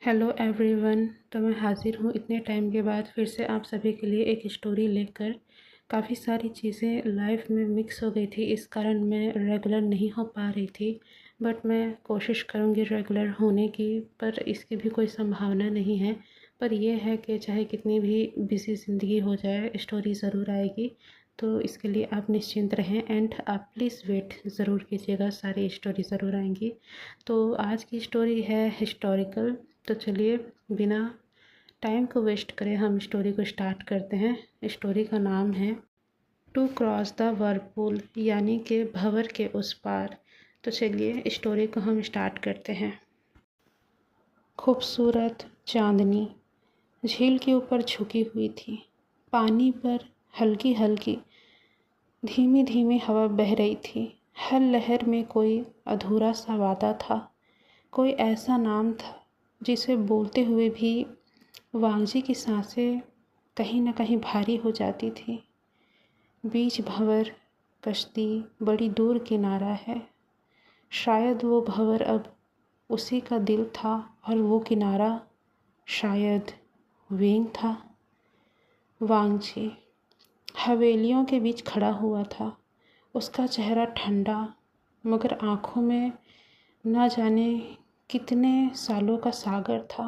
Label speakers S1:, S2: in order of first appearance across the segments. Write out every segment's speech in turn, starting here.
S1: Hello everyone. तो मैं हाज़िर हूँ इतने टाइम के बाद फिर से आप सभी के लिए एक स्टोरी लेकर। काफ़ी सारी चीज़ें लाइफ में मिक्स हो गई थी, इस कारण मैं रेगुलर नहीं हो पा रही थी। बट मैं कोशिश करूँगी रेगुलर होने की, पर इसकी भी कोई संभावना नहीं है। पर यह है कि चाहे कितनी भी बिज़ी ज़िंदगी हो जाए, स्टोरी ज़रूर आएगी। तो इसके लिए आप निश्चिंत रहें एंड आप प्लीज़ वेट ज़रूर कीजिएगा, सारी स्टोरी ज़रूर आएंगी। तो आज की स्टोरी है हिस्टोरिकल। तो चलिए बिना टाइम को वेस्ट करें हम स्टोरी को स्टार्ट करते हैं। स्टोरी का नाम है टू क्रॉस द वर्लपूल, यानी कि भंवर के उस पार। तो चलिए स्टोरी को हम स्टार्ट करते हैं। खूबसूरत चांदनी झील के ऊपर झुकी हुई थी। पानी पर हल्की हल्की धीमी धीमी हवा बह रही थी। हर लहर में कोई अधूरा सा वादा था, कोई ऐसा नाम था जिसे बोलते हुए भी वांगजी की सांसें कहीं न कहीं भारी हो जाती थी। बीच भंवर कश्ती बड़ी दूर किनारा है। शायद वो भंवर अब उसी का दिल था और वो किनारा शायद वेंग था। वांगजी हवेलियों के बीच खड़ा हुआ था। उसका चेहरा ठंडा, मगर आँखों में न जाने कितने सालों का सागर था।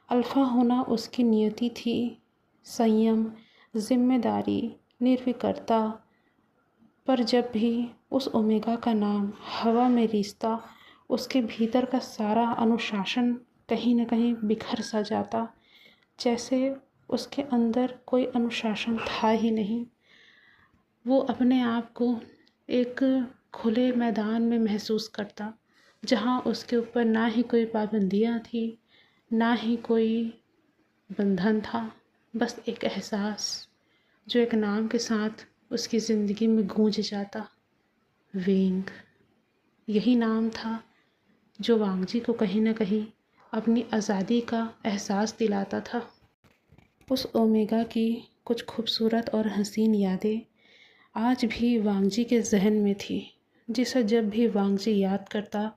S1: अल्फ़ा होना उसकी नियति थी। संयम, जिम्मेदारी, निर्विकारता। पर जब भी उस ओमेगा का नाम हवा में रिसता, उसके भीतर का सारा अनुशासन कहीं न कहीं बिखर सा जाता, जैसे उसके अंदर कोई अनुशासन था ही नहीं। वो अपने आप को एक खुले मैदान में महसूस करता, जहाँ उसके ऊपर ना ही कोई पाबंदियाँ थी, ना ही कोई बंधन था। बस एक एहसास जो एक नाम के साथ उसकी ज़िंदगी में गूंज जाता, वेंग। यही नाम था जो वांगजी को कहीं न कहीं अपनी आज़ादी का एहसास दिलाता था। उस ओमेगा की कुछ खूबसूरत और हसीन यादें आज भी वांगजी के जहन में थी, जिसे जब भी वांगजी याद करता,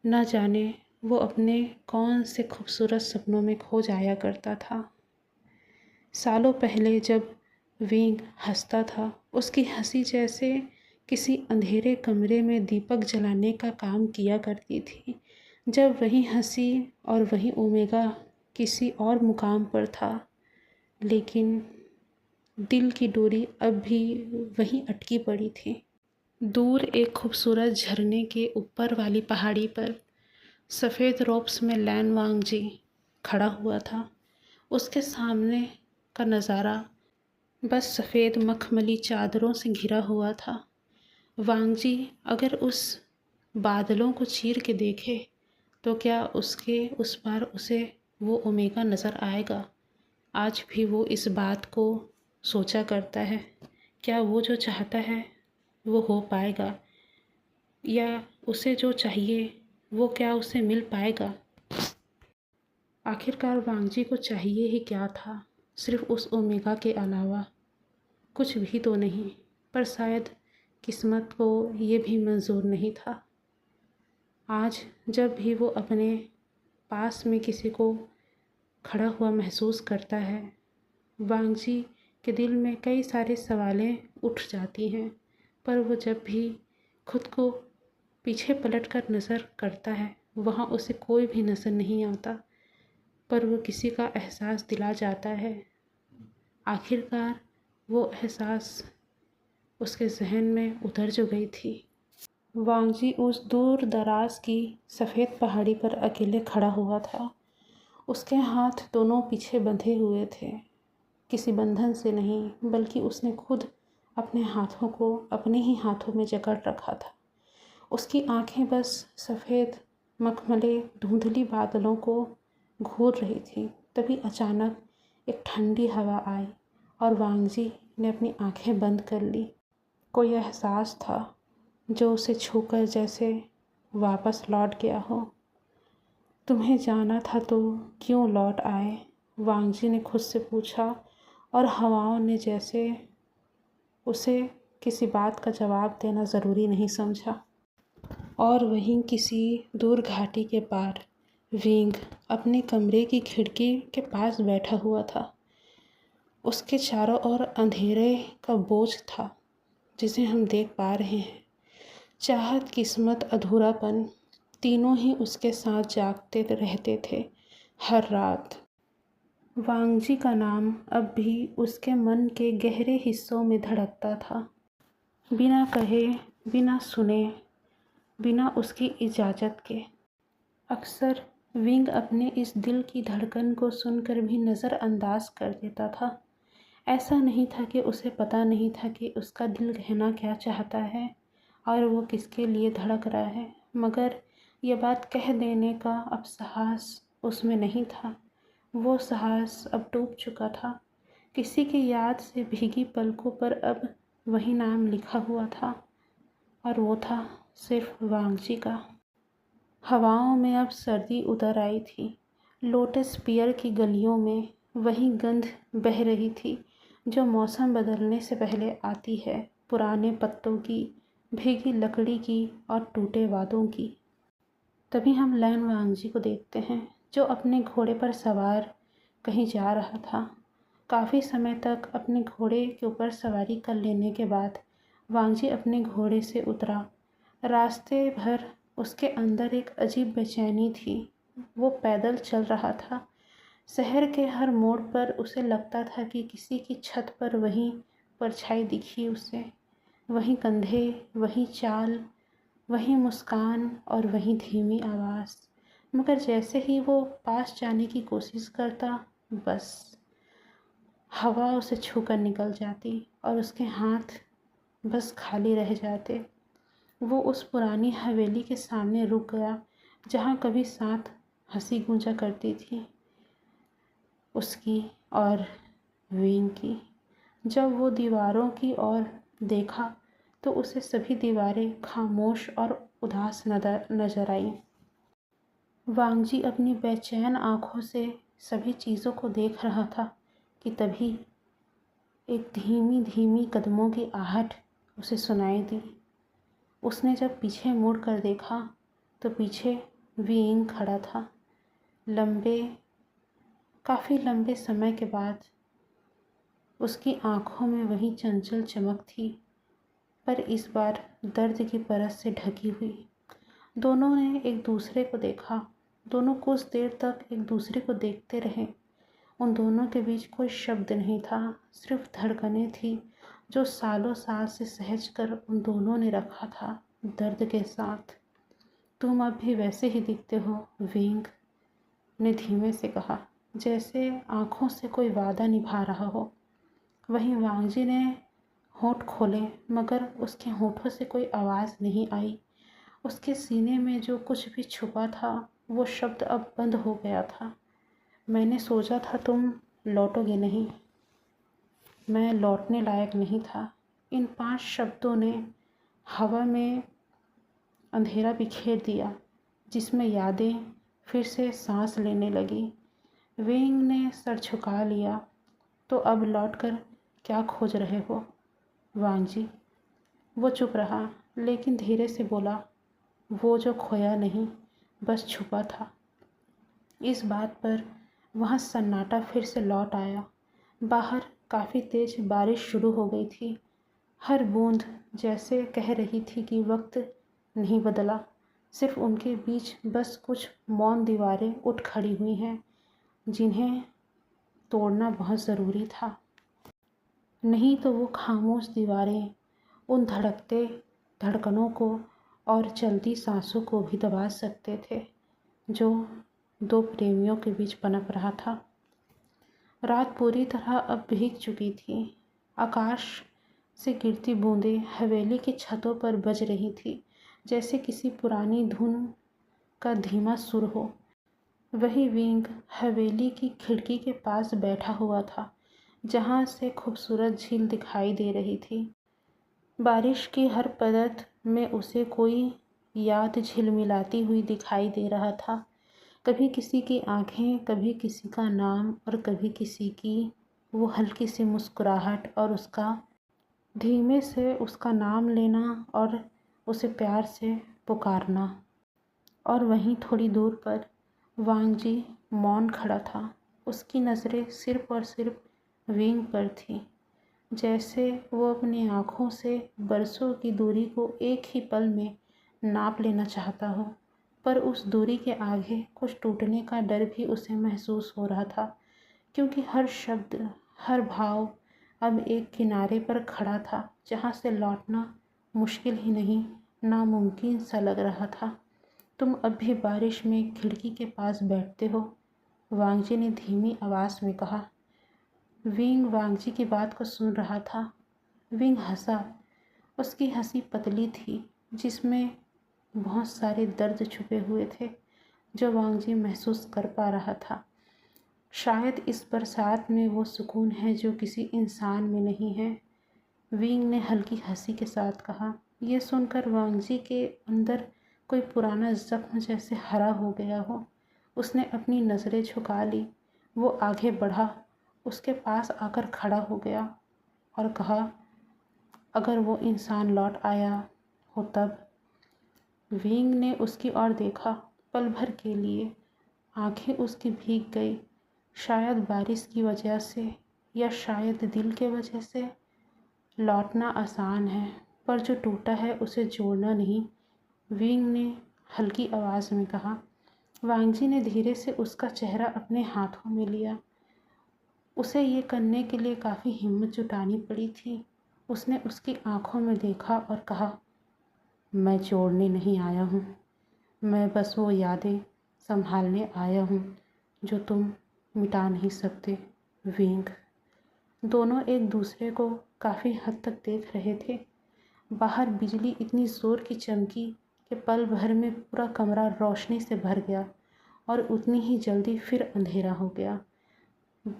S1: न जाने वो अपने कौन से खूबसूरत सपनों में खो जाया करता था। सालों पहले जब वेंग हंसता था, उसकी हंसी जैसे किसी अंधेरे कमरे में दीपक जलाने का काम किया करती थी। जब वही हंसी और वही ओमेगा किसी और मुकाम पर था, लेकिन दिल की डोरी अब भी वहीं अटकी पड़ी थी। दूर एक खूबसूरत झरने के ऊपर वाली पहाड़ी पर सफ़ेद रोब्स में लैन वांगजी खड़ा हुआ था। उसके सामने का नज़ारा बस सफ़ेद मखमली चादरों से घिरा हुआ था। वांगजी अगर उस बादलों को चीर के देखे तो क्या उसके उस पार उसे वो ओमेगा नज़र आएगा? आज भी वो इस बात को सोचा करता है। क्या वो जो चाहता है वो हो पाएगा, या उसे जो चाहिए वो क्या उसे मिल पाएगा? आखिरकार वांगजी को चाहिए ही क्या था? सिर्फ उस ओमेगा के अलावा कुछ भी तो नहीं। पर शायद किस्मत को ये भी मंजूर नहीं था। आज जब भी वो अपने पास में किसी को खड़ा हुआ महसूस करता है, वांगजी के दिल में कई सारे सवालें उठ जाती हैं। पर वो जब भी खुद को पीछे पलट कर नज़र करता है, वहाँ उसे कोई भी नज़र नहीं आता। पर वो किसी का एहसास दिला जाता है। आखिरकार वो एहसास उसके जहन में उतर जो गई थी। वांगजी उस दूर दराज की सफ़ेद पहाड़ी पर अकेले खड़ा हुआ था। उसके हाथ दोनों पीछे बंधे हुए थे, किसी बंधन से नहीं, बल्कि उसने खुद अपने हाथों को अपने ही हाथों में जकड़ रखा था। उसकी आंखें बस सफ़ेद मखमले धुंधली बादलों को घूर रही थी। तभी अचानक एक ठंडी हवा आई और वांगजी ने अपनी आंखें बंद कर ली। कोई एहसास था जो उसे छूकर जैसे वापस लौट गया हो। तुम्हें जाना था तो क्यों लौट आए? वांगजी ने खुद से पूछा, और हवाओं ने जैसे उसे किसी बात का जवाब देना ज़रूरी नहीं समझा। और वहीं किसी दूर घाटी के पार विंग अपने कमरे की खिड़की के पास बैठा हुआ था। उसके चारों ओर अंधेरे का बोझ था जिसे हम देख पा रहे हैं। चाहत, किस्मत, अधूरापन, तीनों ही उसके साथ जागते रहते थे हर रात। वांगजी का नाम अब भी उसके मन के गहरे हिस्सों में धड़कता था, बिना कहे, बिना सुने, बिना उसकी इजाज़त के। अक्सर विंग अपने इस दिल की धड़कन को सुनकर भी नज़रअंदाज कर देता था। ऐसा नहीं था कि उसे पता नहीं था कि उसका दिल कहना क्या चाहता है और वो किसके लिए धड़क रहा है, मगर ये बात कह देने का अब साहस उसमें नहीं था। वो साहस अब डूब चुका था। किसी की याद से भीगी पलकों पर अब वही नाम लिखा हुआ था और वो था सिर्फ वांगजी का। हवाओं में अब सर्दी उतर आई थी। लोटस पियर की गलियों में वही गंध बह रही थी जो मौसम बदलने से पहले आती है, पुराने पत्तों की, भीगी लकड़ी की और टूटे वादों की। तभी हम लैन वांगजी को देखते हैं जो अपने घोड़े पर सवार कहीं जा रहा था। काफ़ी समय तक अपने घोड़े के ऊपर सवारी कर लेने के बाद वांगजी अपने घोड़े से उतरा। रास्ते भर उसके अंदर एक अजीब बेचैनी थी। वो पैदल चल रहा था। शहर के हर मोड़ पर उसे लगता था कि किसी की छत पर वही परछाई दिखी उसे, वही कंधे, वही चाल, वही मुस्कान और वही धीमी आवाज़। मगर जैसे ही वो पास जाने की कोशिश करता, बस हवा उसे छूकर निकल जाती और उसके हाथ बस खाली रह जाते। वो उस पुरानी हवेली के सामने रुक गया जहाँ कभी साथ हंसी गूंजा करती थी उसकी और विंग की। जब वो दीवारों की ओर देखा तो उसे सभी दीवारें खामोश और उदास नजर आईं। वांगजी अपनी बेचैन आंखों से सभी चीज़ों को देख रहा था कि तभी एक धीमी धीमी कदमों की आहट उसे सुनाई दी। उसने जब पीछे मुड़ कर देखा तो पीछे विंग खड़ा था। काफ़ी लंबे समय के बाद उसकी आंखों में वही चंचल चमक थी, पर इस बार दर्द की परत से ढकी हुई। दोनों ने एक दूसरे को देखा। दोनों कुछ देर तक एक दूसरे को देखते रहे। उन दोनों के बीच कोई शब्द नहीं था, सिर्फ धड़कनें थी जो सालों साल से सहज कर उन दोनों ने रखा था दर्द के साथ। तुम अब भी वैसे ही दिखते हो, विंग ने धीमे से कहा, जैसे आंखों से कोई वादा निभा रहा हो। वहीं वांगजी ने होंठ खोले मगर उसके होंठों से कोई आवाज़ नहीं आई। उसके सीने में जो कुछ भी छुपा था वो शब्द अब बंद हो गया था। मैंने सोचा था तुम लौटोगे नहीं। मैं लौटने लायक नहीं था। इन 5 शब्दों ने हवा में अंधेरा बिखेर दिया जिसमें यादें फिर से सांस लेने लगी। विंग ने सर झुका लिया। तो अब लौटकर क्या खोज रहे हो वांगजी? वो चुप रहा लेकिन धीरे से बोला, वो जो खोया नहीं, बस छुपा था। इस बात पर वहाँ सन्नाटा फिर से लौट आया। बाहर काफ़ी तेज बारिश शुरू हो गई थी। हर बूंद जैसे कह रही थी कि वक्त नहीं बदला, सिर्फ उनके बीच बस कुछ मौन दीवारें उठ खड़ी हुई हैं जिन्हें तोड़ना बहुत ज़रूरी था। नहीं तो वो खामोश दीवारें उन धड़कते धड़कनों को और चलती सांसों को भी दबा सकते थे जो 2 प्रेमियों के बीच पनप रहा था। रात पूरी तरह अब भीग चुकी थी। आकाश से गिरती बूंदें हवेली की छतों पर बज रही थी जैसे किसी पुरानी धुन का धीमा सुर हो। वही विंग हवेली की खिड़की के पास बैठा हुआ था जहाँ से खूबसूरत झील दिखाई दे रही थी। बारिश की हर परत में उसे कोई याद झिलमिलाती हुई दिखाई दे रहा था। कभी किसी की आंखें, कभी किसी का नाम और कभी किसी की वो हल्की सी मुस्कुराहट और उसका धीमे से उसका नाम लेना और उसे प्यार से पुकारना। और वहीं थोड़ी दूर पर वांगजी मौन खड़ा था। उसकी नज़रें सिर्फ और सिर्फ विंग पर थीं, जैसे वो अपनी आँखों से बरसों की दूरी को एक ही पल में नाप लेना चाहता हो। पर उस दूरी के आगे कुछ टूटने का डर भी उसे महसूस हो रहा था, क्योंकि हर शब्द, हर भाव अब एक किनारे पर खड़ा था जहाँ से लौटना मुश्किल ही नहीं, नामुमकिन सा लग रहा था। तुम अब भी बारिश में खिड़की के पास बैठते हो, वांगजी ने धीमी आवाज़ में कहा। विंग वांगजी की बात को सुन रहा था। विंग हंसा। उसकी हंसी पतली थी, जिसमें बहुत सारे दर्द छुपे हुए थे जो वांगजी महसूस कर पा रहा था। शायद इस बरसात में वो सुकून है जो किसी इंसान में नहीं है, विंग ने हल्की हंसी के साथ कहा। यह सुनकर वांगजी के अंदर कोई पुराना जख्म जैसे हरा हो गया हो। उसने अपनी नज़रें झुका ली। वो आगे बढ़ा, उसके पास आकर खड़ा हो गया और कहा, अगर वो इंसान लौट आया हो तब। विंग ने उसकी ओर देखा। पल भर के लिए आंखें उसकी भीग गई, शायद बारिश की वजह से या शायद दिल के वजह से। लौटना आसान है, पर जो टूटा है उसे जोड़ना नहीं, विंग ने हल्की आवाज़ में कहा। वांगजी ने धीरे से उसका चेहरा अपने हाथों में लिया। उसे ये करने के लिए काफ़ी हिम्मत जुटानी पड़ी थी। उसने उसकी आंखों में देखा और कहा, मैं जोड़ने नहीं आया हूँ, मैं बस वो यादें संभालने आया हूँ जो तुम मिटा नहीं सकते, विंग। दोनों एक दूसरे को काफ़ी हद तक देख रहे थे। बाहर बिजली इतनी ज़ोर की चमकी कि पल भर में पूरा कमरा रोशनी से भर गया और उतनी ही जल्दी फिर अंधेरा हो गया।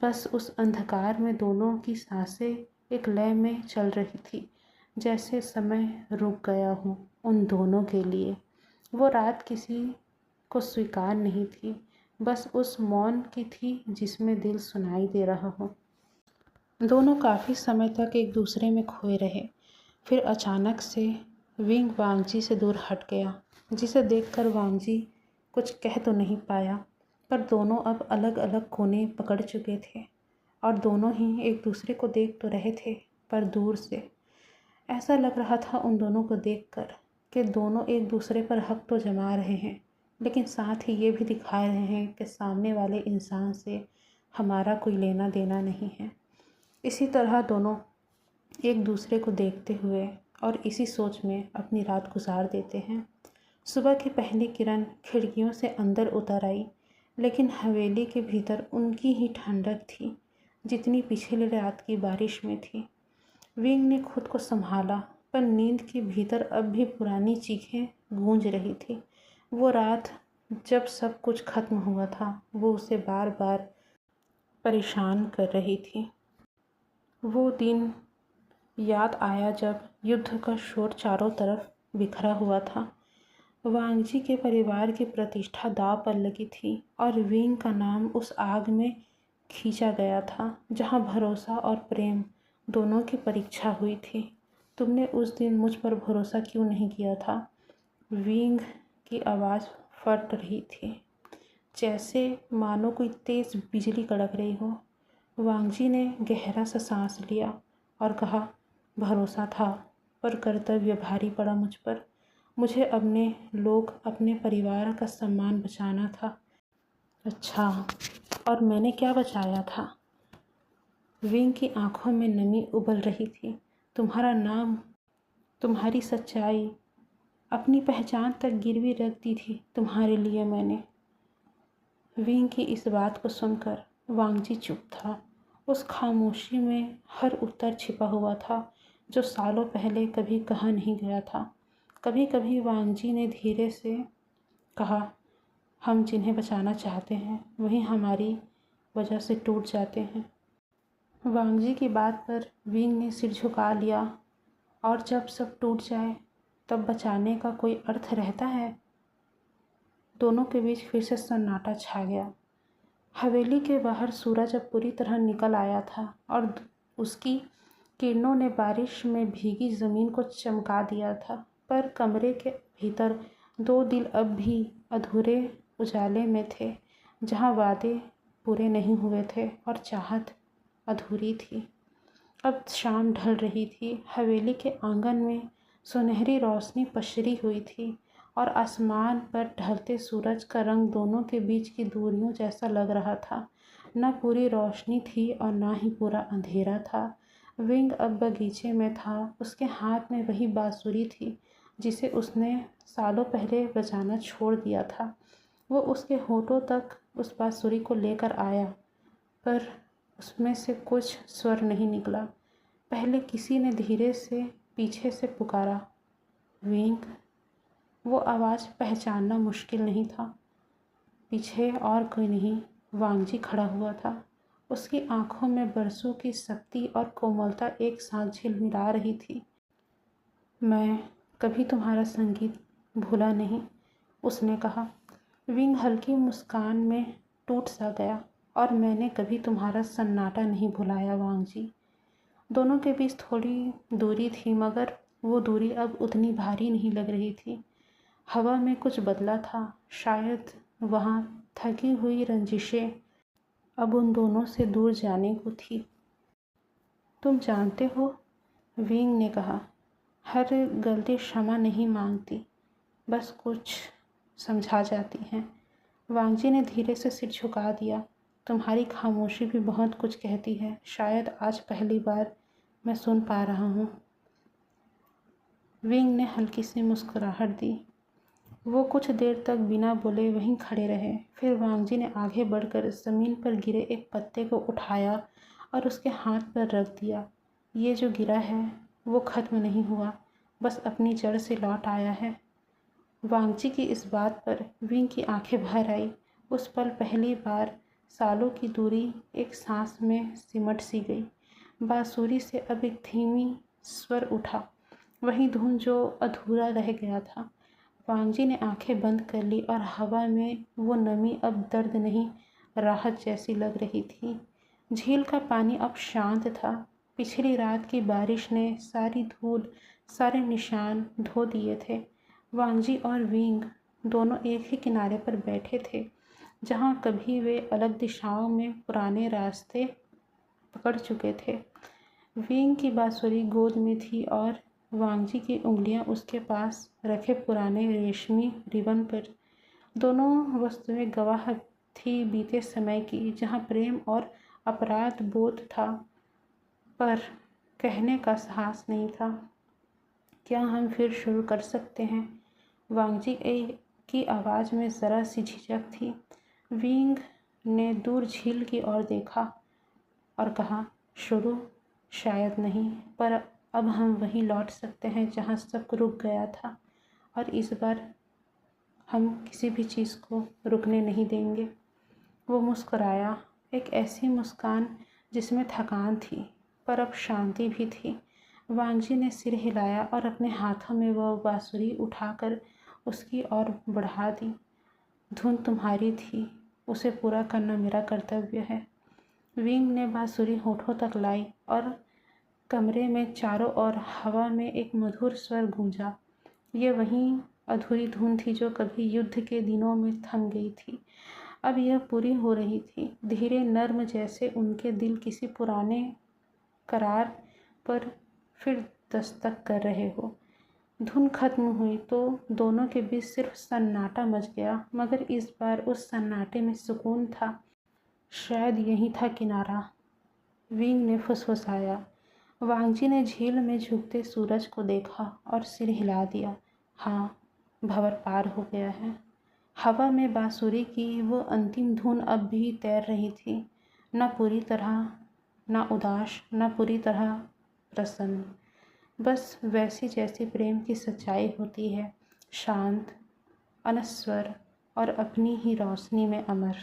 S1: बस उस अंधकार में दोनों की सांसें एक लय में चल रही थी, जैसे समय रुक गया हो उन दोनों के लिए। वो रात किसी को स्वीकार नहीं थी, बस उस मौन की थी जिसमें दिल सुनाई दे रहा हो। दोनों काफ़ी समय तक एक दूसरे में खोए रहे। फिर अचानक से विंग वांगजी से दूर हट गया, जिसे देखकर वांगजी कुछ कह तो नहीं पाया, पर दोनों अब अलग अलग कोने पकड़ चुके थे और दोनों ही एक दूसरे को देख तो रहे थे, पर दूर से। ऐसा लग रहा था उन दोनों को देखकर कि दोनों एक दूसरे पर हक तो जमा रहे हैं, लेकिन साथ ही ये भी दिखा रहे हैं कि सामने वाले इंसान से हमारा कोई लेना देना नहीं है। इसी तरह दोनों एक दूसरे को देखते हुए और इसी सोच में अपनी रात गुजार देते हैं। सुबह की पहली किरण खिड़कियों से अंदर उतर आई, लेकिन हवेली के भीतर उनकी ही ठंडक थी जितनी पिछली रात की बारिश में थी। विंग ने खुद को संभाला, पर नींद के भीतर अब भी पुरानी चीखें गूंज रही थी। वो रात जब सब कुछ खत्म हुआ था, वो उसे बार बार परेशान कर रही थी। वो दिन याद आया जब युद्ध का शोर चारों तरफ बिखरा हुआ था। वांगजी के परिवार की प्रतिष्ठा दांव पर लगी थी और विंग का नाम उस आग में खींचा गया था जहां भरोसा और प्रेम दोनों की परीक्षा हुई थी। तुमने उस दिन मुझ पर भरोसा क्यों नहीं किया था? विंग की आवाज़ फट रही थी, जैसे मानो कोई तेज़ बिजली कड़क रही हो। वांगजी ने गहरा सा सांस लिया और कहा, भरोसा था, पर कर्तव्य भारी पड़ा मुझ पर। मुझे अपने लोग, अपने परिवार का सम्मान बचाना था। अच्छा, और मैंने क्या बचाया था? विंग की आंखों में नमी उबल रही थी। तुम्हारा नाम, तुम्हारी सच्चाई, अपनी पहचान तक गिरवी रख दी थी तुम्हारे लिए मैंने। विंग की इस बात को सुनकर वांगजी चुप था। उस खामोशी में हर उत्तर छिपा हुआ था जो सालों पहले कभी कहा नहीं गया था। कभी कभी वांगजी ने धीरे से कहा, हम जिन्हें बचाना चाहते हैं वही हमारी वजह से टूट जाते हैं। वांगजी की बात पर विंग ने सिर झुका लिया। और जब सब टूट जाए तब बचाने का कोई अर्थ रहता है? दोनों के बीच फिर से सन्नाटा छा गया। हवेली के बाहर सूरज अब पूरी तरह निकल आया था और उसकी किरणों ने बारिश में भीगी ज़मीन को चमका दिया था, पर कमरे के भीतर दो दिल अब भी अधूरे उजाले में थे। जहाँ वादे पूरे नहीं हुए थे और चाहत अधूरी थी। अब शाम ढल रही थी। हवेली के आंगन में सुनहरी रोशनी पसरी हुई थी और आसमान पर ढलते सूरज का रंग दोनों के बीच की दूरियों जैसा लग रहा था। न पूरी रोशनी थी और ना ही पूरा अंधेरा था। विंग अब बगीचे में था। उसके हाथ में वही बांसुरी थी जिसे उसने सालों पहले बजाना छोड़ दिया था। वो उसके होठों तक उस बांसुरी को लेकर आया, पर उसमें से कुछ स्वर नहीं निकला। पहले किसी ने धीरे से पीछे से पुकारा, विंग। वो आवाज़ पहचानना मुश्किल नहीं था। पीछे और कोई नहीं, वांगजी खड़ा हुआ था। उसकी आंखों में बरसों की शक्ति और कोमलता एक साथ झिलमिला रही थी। मैं कभी तुम्हारा संगीत भूला नहीं, उसने कहा। विंग हल्की मुस्कान में टूट सा गया। और मैंने कभी तुम्हारा सन्नाटा नहीं भुलाया वांगजी। दोनों के बीच थोड़ी दूरी थी, मगर वो दूरी अब उतनी भारी नहीं लग रही थी। हवा में कुछ बदला था। शायद वहाँ थकी हुई रंजिशें अब उन दोनों से दूर जाने को थी। तुम जानते हो, विंग ने कहा, हर गलती क्षमा नहीं मांगती, बस कुछ समझा जाती हैं। वांगजी ने धीरे से सिर झुका दिया। तुम्हारी खामोशी भी बहुत कुछ कहती है। शायद आज पहली बार मैं सुन पा रहा हूँ। विंग ने हल्की सी मुस्कुराहट दी। वो कुछ देर तक बिना बोले वहीं खड़े रहे। फिर वांगजी ने आगे बढ़कर ज़मीन पर गिरे एक पत्ते को उठाया और उसके हाथ पर रख दिया। ये जो गिरा है वो ख़त्म नहीं हुआ, बस अपनी जड़ से लौट आया है। वांगजी की इस बात पर विंग की आंखें भर आई। उस पल पहली बार सालों की दूरी एक सांस में सिमट सी गई। बांसुरी से अब एक धीमी स्वर उठा, वही धुन जो अधूरा रह गया था। वांगजी ने आंखें बंद कर ली और हवा में वो नमी अब दर्द नहीं, राहत जैसी लग रही थी। झील का पानी अब शांत था। पिछली रात की बारिश ने सारी धूल, सारे निशान धो दिए थे। वांगजी और विंग दोनों एक ही किनारे पर बैठे थे, जहाँ कभी वे अलग दिशाओं में पुराने रास्ते पकड़ चुके थे। विंग की बांसुरी गोद में थी और वांगजी की उंगलियां उसके पास रखे पुराने रेशमी रिबन पर। दोनों वस्तुएं गवाह थी बीते समय की, जहाँ प्रेम और अपराध बोध था, पर कहने का साहस नहीं था। क्या हम फिर शुरू कर सकते हैं? वांगजी की आवाज़ में ज़रा सी झिझक थी। विंग ने दूर झील की ओर देखा और कहा, शुरू? शायद नहीं, पर अब हम वहीं लौट सकते हैं जहाँ सब रुक गया था, और इस बार हम किसी भी चीज़ को रुकने नहीं देंगे। वो मुस्कुराया, एक ऐसी मुस्कान जिसमें थकान थी, पर अब शांति भी थी। वांगजी ने सिर हिलाया और अपने हाथों में वह बांसुरी उठाकर उसकी ओर बढ़ा दी। धुन तुम्हारी थी, उसे पूरा करना मेरा कर्तव्य है। विंग ने बांसुरी होठों तक लाई और कमरे में चारों ओर हवा में एक मधुर स्वर गूंजा। ये वही अधूरी धुन थी जो कभी युद्ध के दिनों में थम गई थी। अब यह पूरी हो रही थी, धीरे नर्म, जैसे उनके दिल किसी पुराने करार पर फिर दस्तक कर रहे हो। धुन खत्म हुई तो दोनों के बीच सिर्फ सन्नाटा मच गया, मगर इस बार उस सन्नाटे में सुकून था। शायद यही था किनारा, विंग ने फुसफुसाया। वांगजी ने झील में झुकते सूरज को देखा और सिर हिला दिया। हाँ, भंवर पार हो गया है। हवा में बांसुरी की वो अंतिम धुन अब भी तैर रही थी, न पूरी तरह, न उदास, न पूरी तरह प्रसन्न, बस वैसी जैसी प्रेम की सच्चाई होती है, शांत, अनस्वर और अपनी ही रोशनी में अमर।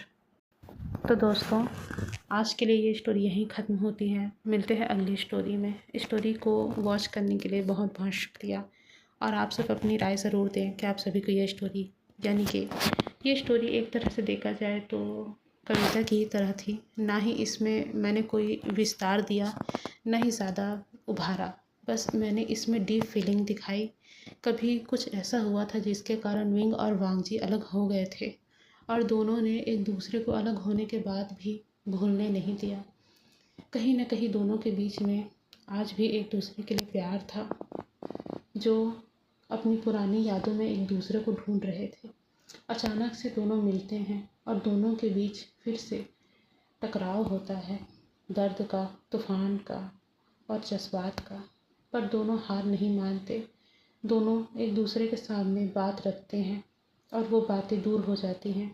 S1: तो दोस्तों, आज के लिए ये स्टोरी यहीं ख़त्म होती है। मिलते हैं अगली स्टोरी में। स्टोरी को वॉच करने के लिए बहुत बहुत शुक्रिया, और आप सब अपनी राय ज़रूर दें कि आप सभी को ये स्टोरी, यानी कि ये स्टोरी एक तरह से देखा जाए तो कविता की ही तरह थी। ना ही इसमें मैंने कोई विस्तार दिया, ना ही ज़्यादा उभारा, बस मैंने इसमें डीप फीलिंग दिखाई। कभी कुछ ऐसा हुआ था जिसके कारण विंग और वांगजी अलग हो गए थे, और दोनों ने एक दूसरे को अलग होने के बाद भी भूलने नहीं दिया। कहीं न कहीं दोनों के बीच में आज भी एक दूसरे के लिए प्यार था, जो अपनी पुरानी यादों में एक दूसरे को ढूंढ रहे थे। अचानक से दोनों मिलते हैं और दोनों के बीच फिर से टकराव होता है, दर्द का, तूफान का और जज्बात का। पर दोनों हार नहीं मानते। दोनों एक दूसरे के सामने बात रखते हैं और वो बातें दूर हो जाती हैं।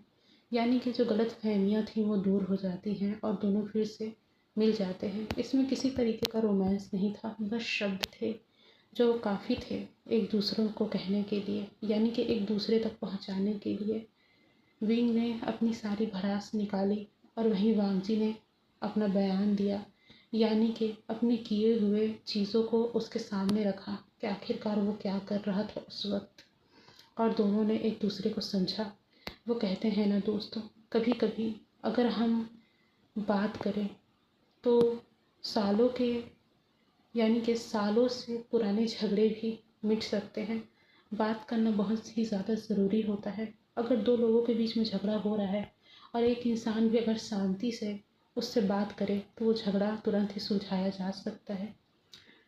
S1: यानी कि जो गलतफहमियाँ थीं वो दूर हो जाती हैं और दोनों फिर से मिल जाते हैं। इसमें किसी तरीके का रोमांस नहीं था, बस शब्द थे जो काफ़ी थे एक दूसरों को कहने के लिए, यानी कि एक दूसरे तक पहुंचाने के लिए। विंग ने अपनी सारी भड़ास निकाली और वहीं वांगजी ने अपना बयान दिया, यानी कि अपने किए हुए चीज़ों को उसके सामने रखा कि आखिरकार वो क्या कर रहा था उस वक्त, और दोनों ने एक दूसरे को समझा। वो कहते हैं ना दोस्तों, कभी कभी अगर हम बात करें तो सालों के, यानी कि सालों से पुराने झगड़े भी मिट सकते हैं। बात करना बहुत ही ज़्यादा ज़रूरी होता है। अगर दो लोगों के बीच में झगड़ा हो रहा है और एक इंसान भी अगर शांति से उससे बात करे तो वो झगड़ा तुरंत ही सुलझाया जा सकता है।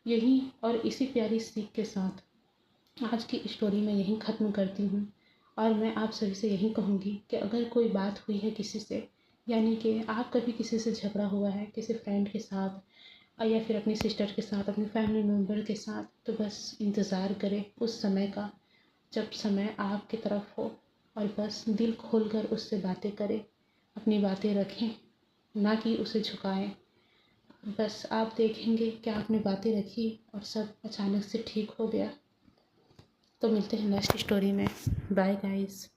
S1: यही और इसी प्यारी सीख के साथ आज की स्टोरी मैं यहीं ख़त्म करती हूँ। और मैं आप सभी से यही कहूँगी कि अगर कोई बात हुई है किसी से, यानी कि आप कभी किसी से झगड़ा हुआ है, किसी फ्रेंड के साथ या फिर अपनी सिस्टर के साथ, अपनी फैमिली मेम्बर के साथ, तो बस इंतज़ार करें उस समय का जब समय आपकी तरफ हो, और बस दिल खोलकर उससे बातें करें, अपनी बातें रखें, ना कि उसे झुकाएं। बस आप देखेंगे कि आपने बातें रखी और सब अचानक से ठीक हो गया। तो मिलते हैं नेक्स्ट स्टोरी में। Bye guys.